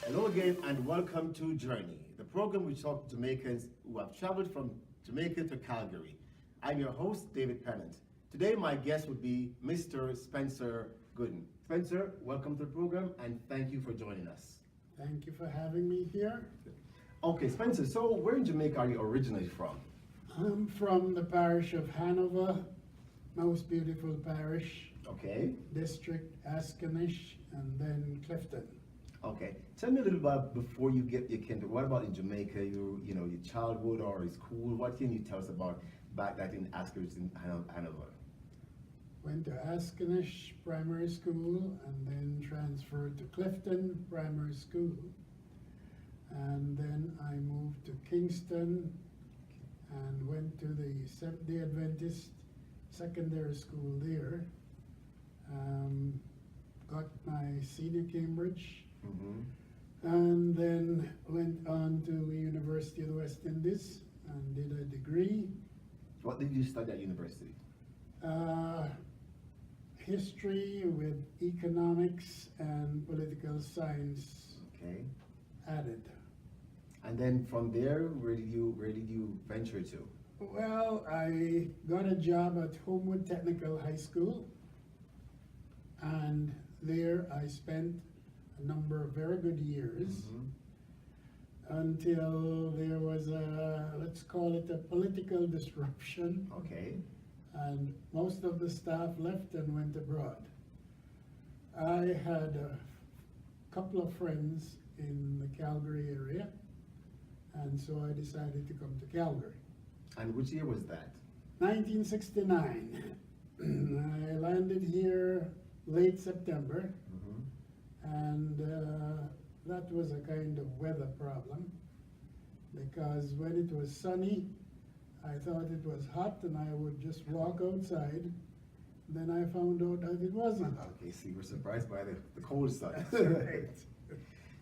Hello again and welcome to Journey, the program which talks to Jamaicans who have traveled from Jamaica to Calgary. I'm your host, David Pennant. Today my guest would be Mr. Spencer Gooden. Spencer, welcome to the program and thank you for joining us. Thank you for having me here. Okay, Spencer, so where in Jamaica are you originally from? I'm from the parish of Hanover, most beautiful parish, Okay, district Askanish, and then Clifton. okay. Tell me a little about before you get your kinder. What about in Jamaica? Your childhood or your school. What can you tell us about back that in Ascot in Hanover? Went to Askanish Primary School and then transferred to Clifton Primary School. And then I moved to Kingston and went to the Seventh-day Adventist secondary school there. Got my senior Cambridge Mm-hmm. and then went on to the University of the West Indies and did a degree. What did you study at university? History with economics and political science Okay. added. And then from there, where did you venture to? Well, I got a job at Homewood Technical High School, and there I spent a number of very good years until there was a, let's call it a political disruption, Okay. and most of the staff left and went abroad. I had a couple of friends in the Calgary area, and so I decided to come to Calgary. And which year was that? 1969. I landed here late September, and that was a kind of weather problem, because when it was sunny, I thought it was hot and I would just walk outside. Then I found out that it wasn't. Okay, so you were surprised by the cold side. That's right.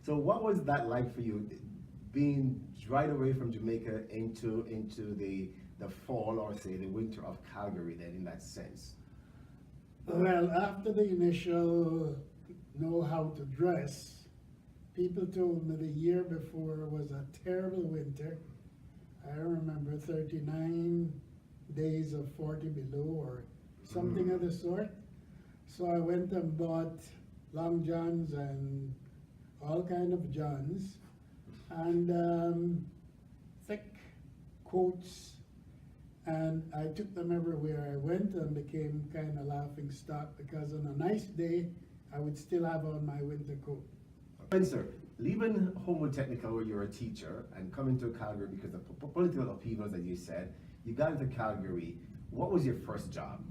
So what was that like for you, being right away from Jamaica into the fall or say the winter of Calgary then in that sense? Well, after the initial know how to dress, people told me the year before was a terrible winter. I remember 39 days of 40 below or something of the sort. So I went and bought long johns and all kind of johns and thick coats, and I took them everywhere I went and became kind of laughing stock, because on a nice day I would still have on my winter coat. Spencer, leaving Homewood Technical where you're a teacher and coming to Calgary because of political upheavals, as you said, you got into Calgary. What was your first job?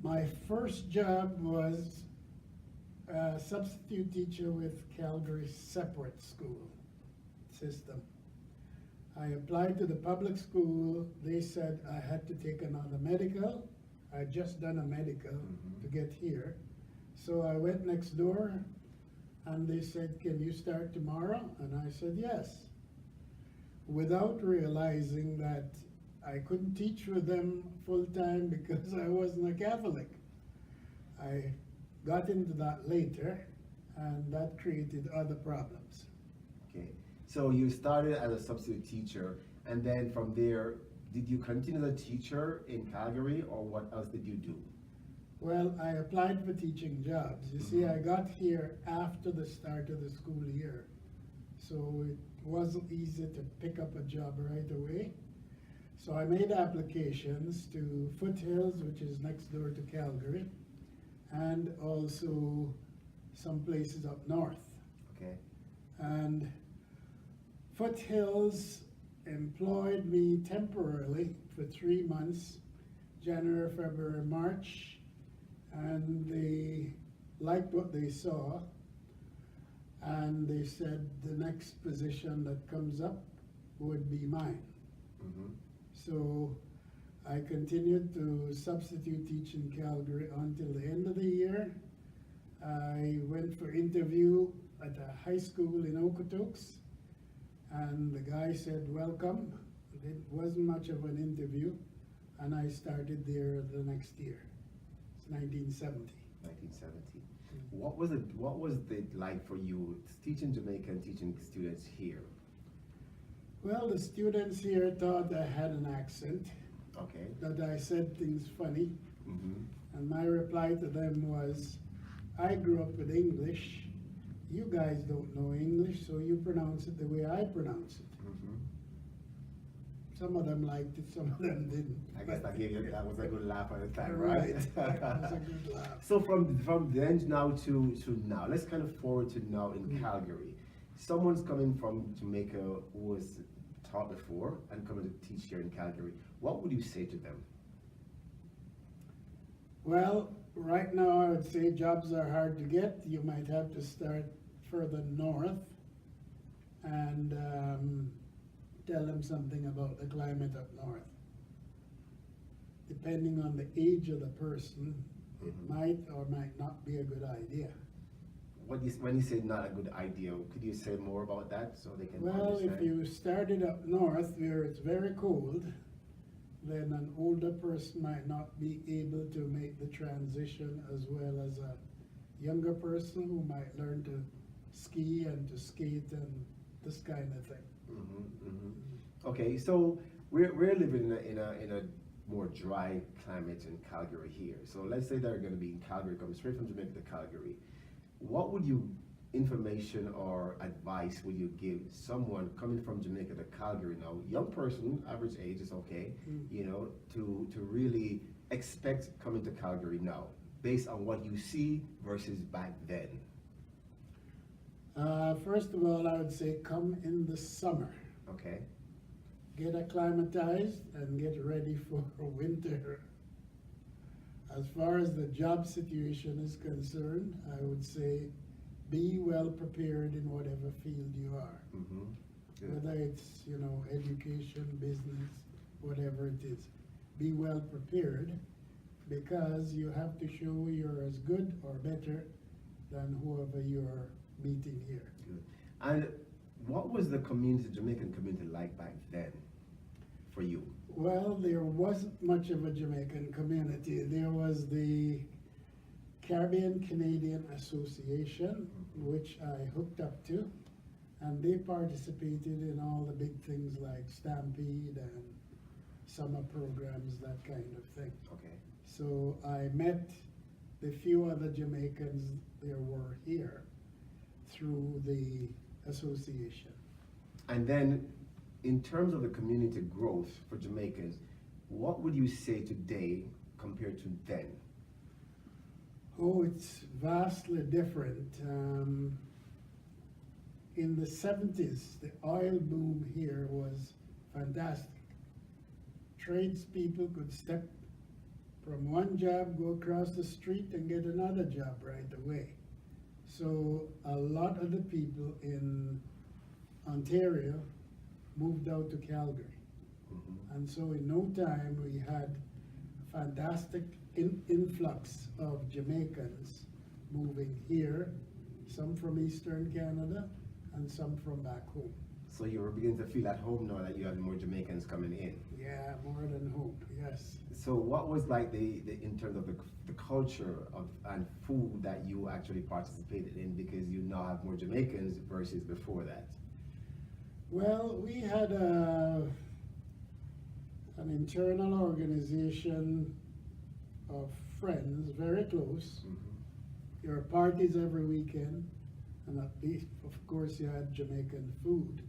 My first job was a substitute teacher with Calgary's separate school system. I applied to the public school. They said I had to take another medical. I had just done a medical to get here. So I went next door and they said, "Can you start tomorrow?" And I said, "Yes," without realizing that I couldn't teach with them full time because I wasn't a Catholic. I got into that later, and that created other problems. Okay, so you started as a substitute teacher, and then from there, did you continue as a teacher in Calgary, or what else did you do? Well, I applied for teaching jobs. You see, I got here after the start of the school year, so it wasn't easy to pick up a job right away. So I made applications to Foothills, which is next door to Calgary, and also some places up north. Okay. And Foothills employed me temporarily for 3 months, January, February, March, and they liked what they saw, and they said the next position that comes up would be mine. So I continued to substitute teach in Calgary until the end of the year. I went for interview at a high school in Okotoks, and the guy said, "Welcome." It wasn't much of an interview, and I started there the next year. It's 1970. 1970. What was it like for you teaching Jamaican, teaching students here? Well, the students here thought I had an accent, Okay. that I said things funny, Mm-hmm. and my reply to them was, I grew up with English. You guys don't know English, so you pronounce it the way I pronounce it. Mm-hmm. Some of them liked it, some of them didn't. I guess that was a good laugh at the time, Right, right? that was a good laugh. So from then now to now, let's kind of forward to now in Calgary. Someone's coming from Jamaica who was taught before and coming to teach here in Calgary. What would you say to them? Well, right now I would say jobs are hard to get. You might have to start further north and tell them something about the climate up north. Depending on the age of the person, it might or might not be a good idea. When you say not a good idea, could you say more about that so they can Well, understand? if you started up north where it's very cold, then an older person might not be able to make the transition as well as a younger person who might learn to ski and to skate and this kind of thing. Okay, so we're living in a more dry climate in Calgary here. So let's say they're going to be in Calgary, coming straight from Jamaica to Calgary. What would you information or advice would you give someone coming from Jamaica to Calgary now, young person, average age is okay, you know, to really expect coming to Calgary now, based on what you see versus back then? First of all, I would say come in the summer. Okay. Get acclimatized and get ready for winter. As far as the job situation is concerned, I would say be well prepared in whatever field you are. Whether it's, you know, education, business, whatever it is. Be well prepared because you have to show you're as good or better than whoever you're meeting here. Good. And what was the community, Jamaican community, like back then for you? Well, there wasn't much of a Jamaican community. There was the Caribbean Canadian Association, which I hooked up to, and they participated in all the big things like Stampede and summer programs, that kind of thing. Okay. So I met the few other Jamaicans there were here through the association. And then, in terms of the community growth for Jamaicans, what would you say today compared to then? Oh, it's vastly different. In the 70s, the oil boom here was fantastic. Tradespeople could step from one job, go across the street and get another job right away. So a lot of the people in Ontario moved out to Calgary. And so in no time we had a fantastic influx of Jamaicans moving here, some from Eastern Canada and some from back home. So you were beginning to feel at home now that you had more Jamaicans coming in. Yeah, more than home, yes. So what was like the in terms of the culture of and food that you actually participated in, because you now have more Jamaicans versus before that? Well, we had an internal organization of friends, very close. There were parties every weekend, and at least, of course, you had Jamaican food.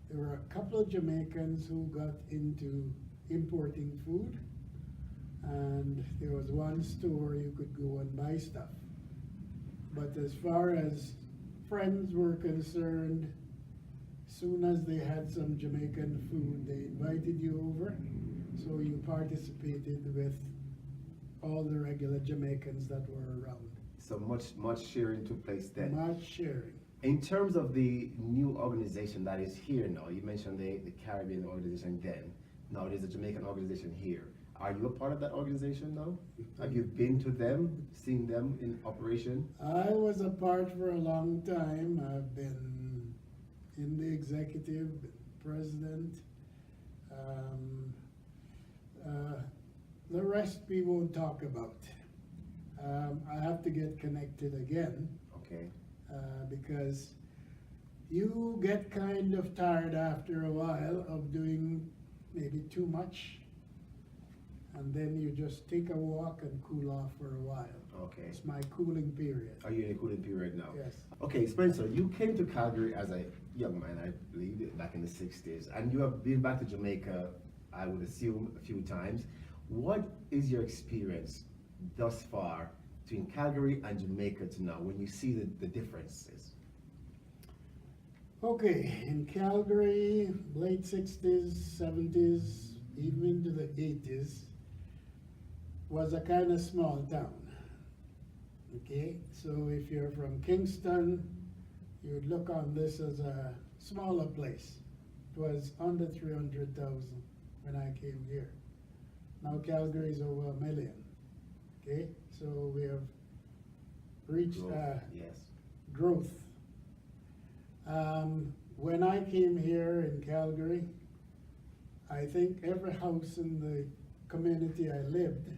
There were a couple of Jamaicans who got into importing food, and there was one store you could go and buy stuff. But as far as friends were concerned, soon as they had some Jamaican food, they invited you over, so you participated with all the regular Jamaicans that were around. So much sharing took place then. Much sharing. In terms of the new organization that is here now, you mentioned the Caribbean organization then. Now there's a Jamaican organization here. Are you a part of that organization now? Have you been to them, seen them in operation? I was a part for a long time. I've been in the executive, president. The rest we won't talk about. I have to get connected again Okay. because you get kind of tired after a while of doing maybe too much, and then you just take a walk and cool off for a while. Okay. It's my cooling period. Are you in a cooling period now? Yes. Okay, Spencer, you came to Calgary as a young man, I believe, back in the 60s, and you have been back to Jamaica, I would assume, a few times. What is your experience thus far between Calgary and Jamaica to now, when you see the differences? Okay, in Calgary, late 60s, 70s, even into the 80s, was a kind of small town. Okay, so if you're from Kingston, you would look on this as a smaller place. It was under 300,000 when I came here. Now Calgary is over 1 million. Okay, so we have reached Yes. growth. When I came here in Calgary, I think every house in the community I lived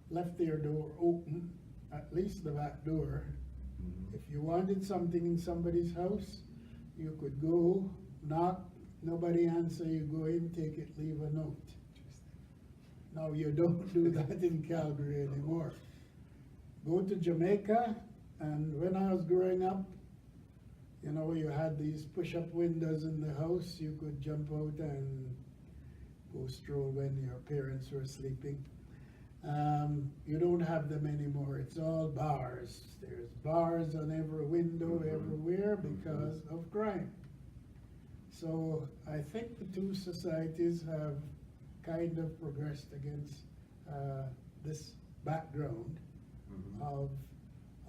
left their door open, at least the back door. Mhm. If you wanted something in somebody's house, you could go, knock, nobody answer, you go in, take it, leave a note. Now you don't do that in Calgary anymore. Go to Jamaica, and when I was growing up, you know, you had these push-up windows in the house, you could jump out and go stroll when your parents were sleeping. You don't have them anymore, it's all bars. There's bars on every window, everywhere because of crime. So I think the two societies have kind of progressed against this background of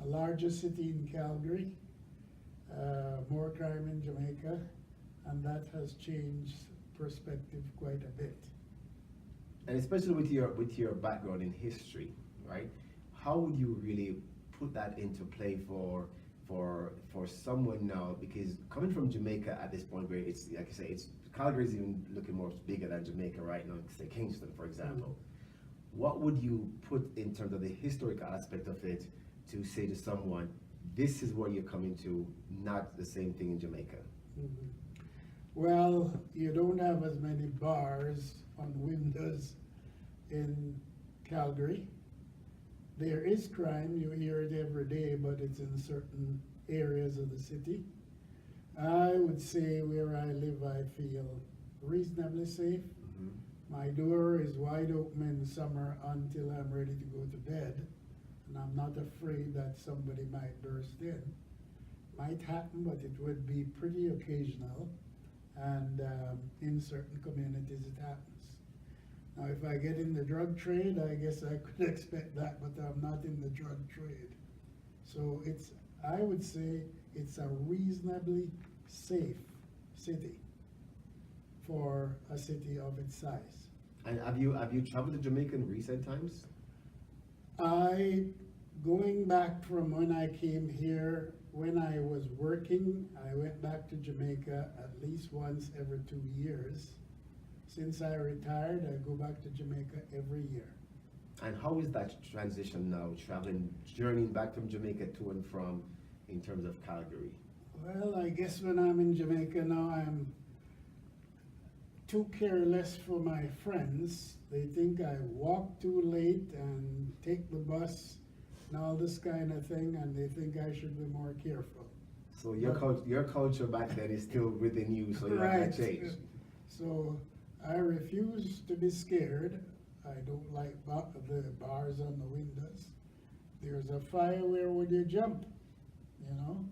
a larger city in Calgary, more crime in Jamaica, and that has changed perspective quite a bit. And especially with your background in history, right? How would you really put that into play for someone now? Because coming from Jamaica at this point, where it's like I say, it's Calgary is even looking more bigger than Jamaica right now. Say Kingston, for example. What would you put in terms of the historical aspect of it to say to someone, this is what you're coming to, not the same thing in Jamaica? Mhm. Well, you don't have as many bars on windows in Calgary. There is crime, you hear it every day, but it's in certain areas of the city. I would say where I live, I feel reasonably safe. My door is wide open in summer until I'm ready to go to bed, and I'm not afraid that somebody might burst in. Might happen, but it would be pretty occasional, and in certain communities it happens. Now, if I get in the drug trade, I guess I could expect that, but I'm not in the drug trade. So I would say it's a reasonably safe city for a city of its size. And have you traveled to Jamaica in recent times? Going back from when I came here, when I was working, I went back to Jamaica at least once every 2 years. Since I retired, I go back to Jamaica every year. And how is that transition now, journeying back from Jamaica to and from, in terms of Calgary? Well, I guess when I'm in Jamaica now, I'm too careless for my friends. They think I walk too late and take the bus and all this kind of thing, and they think I should be more careful. So your culture back then is still within you, so you have Right. that change. So I refuse to be scared. I don't like the bars on the windows. There's a fire, where would you jump? You know?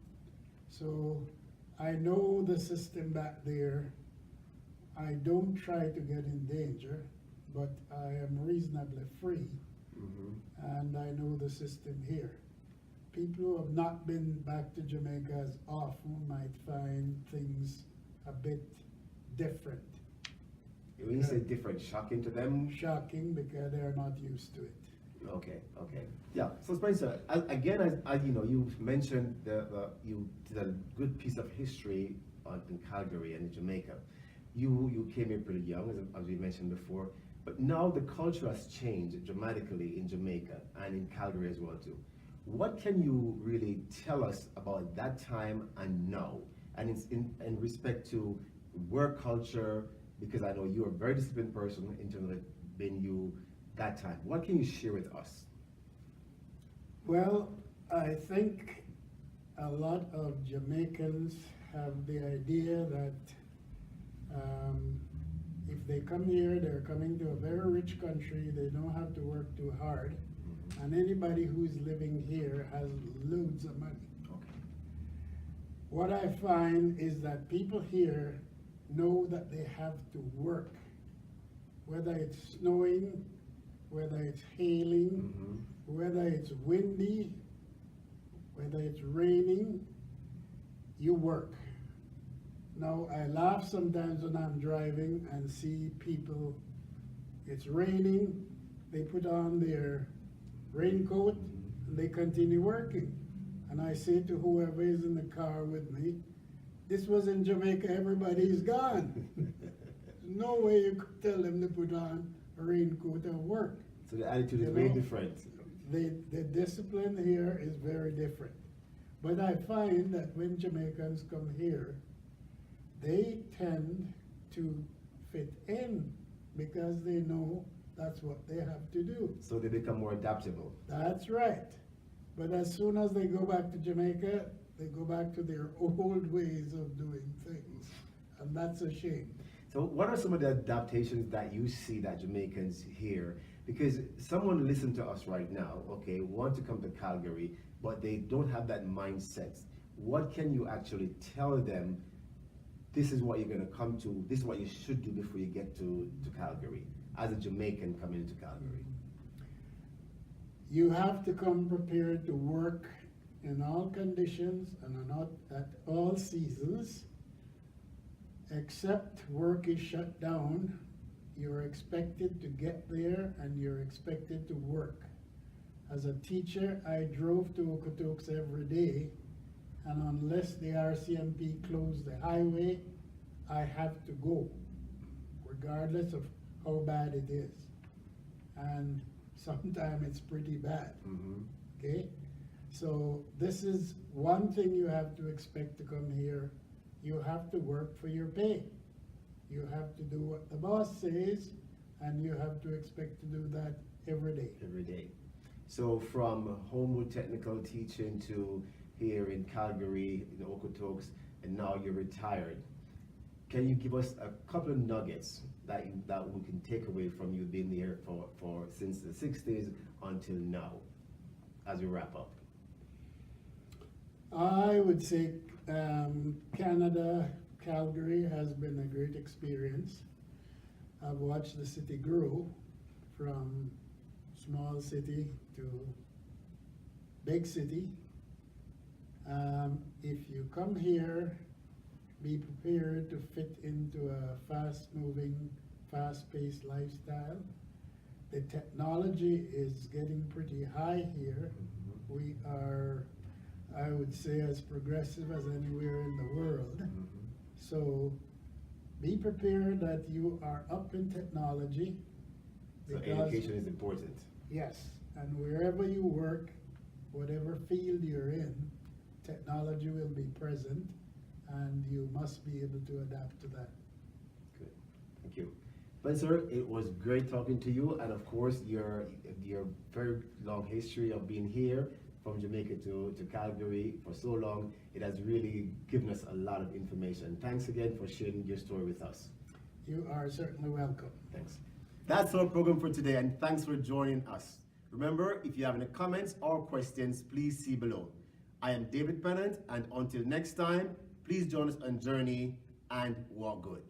So I know the system back there. I don't try to get in danger, but I am reasonably free, and I know the system here. People who have not been back to Jamaica as often might find things a bit different. When you say different, shocking to them? Shocking because they're not used to it. Okay. Yeah, so Spencer, as you know, you mentioned you did a good piece of history in Calgary and in Jamaica. You came here pretty young, as we mentioned before. But now the culture has changed dramatically in Jamaica and in Calgary as well too. What can you really tell us about that time and now? And it's in respect to work culture, because I know you're a very disciplined person in terms of being you that time. What can you share with us? Well, I think a lot of Jamaicans have the idea that if they come here, they're coming to a very rich country, they don't have to work too hard, and anybody who's living here has loads of money. Okay. What I find is that people here know that they have to work, whether it's snowing, whether it's hailing, whether it's windy, whether it's raining, you work. Now, I laugh sometimes when I'm driving and see people, it's raining, they put on their raincoat and they continue working. And I say to whoever is in the car with me, this was in Jamaica, everybody's gone. There's no way you could tell them to put on a raincoat and work. So the attitude is You very know, different. The discipline here is very different. But I find that when Jamaicans come here, they tend to fit in because they know that's what they have to do. So they become more adaptable. That's right. But as soon as they go back to Jamaica, they go back to their old ways of doing things. And that's a shame. So what are some of the adaptations that you see that Jamaicans hear? Because someone listen to us right now, okay, want to come to Calgary, but they don't have that mindset. What can you actually tell them? This is what you're going to come to. This is what you should do before you get to Calgary, as a Jamaican coming into Calgary. You have to come prepared to work in all conditions and not at all seasons. Except work is shut down, you're expected to get there and you're expected to work. As a teacher, I drove to Okotoks every day, and unless the RCMP closed the highway, I have to go, regardless of how bad it is. And sometimes it's pretty bad, okay? So this is one thing you have to expect to come here. You have to work for your pay. You have to do what the boss says, and you have to expect to do that every day. Every day. So from Homewood Technical teaching to here in Calgary, in Okotoks, and now you're retired. Can you give us a couple of nuggets that we can take away from you being there for since the 60s until now, as we wrap up? I would say Canada, Calgary has been a great experience. I've watched the city grow from small city to big city. If you come here, be prepared to fit into a fast-moving, fast-paced lifestyle. The technology is getting pretty high here. We are, I would say, as progressive as anywhere in the world. So be prepared that you are up in technology. So education is important. Yes, and wherever you work, whatever field you're in, technology will be present, and you must be able to adapt to that. Good, thank you. Spencer, it was great talking to you, and of course, your very long history of being here from Jamaica to Calgary for so long, it has really given us a lot of information. Thanks again for sharing your story with us. You are certainly welcome. Thanks. That's our program for today, and thanks for joining us. Remember, if you have any comments or questions, please see below. I am David Pennant, and until next time, please join us on Journey and Walk Good.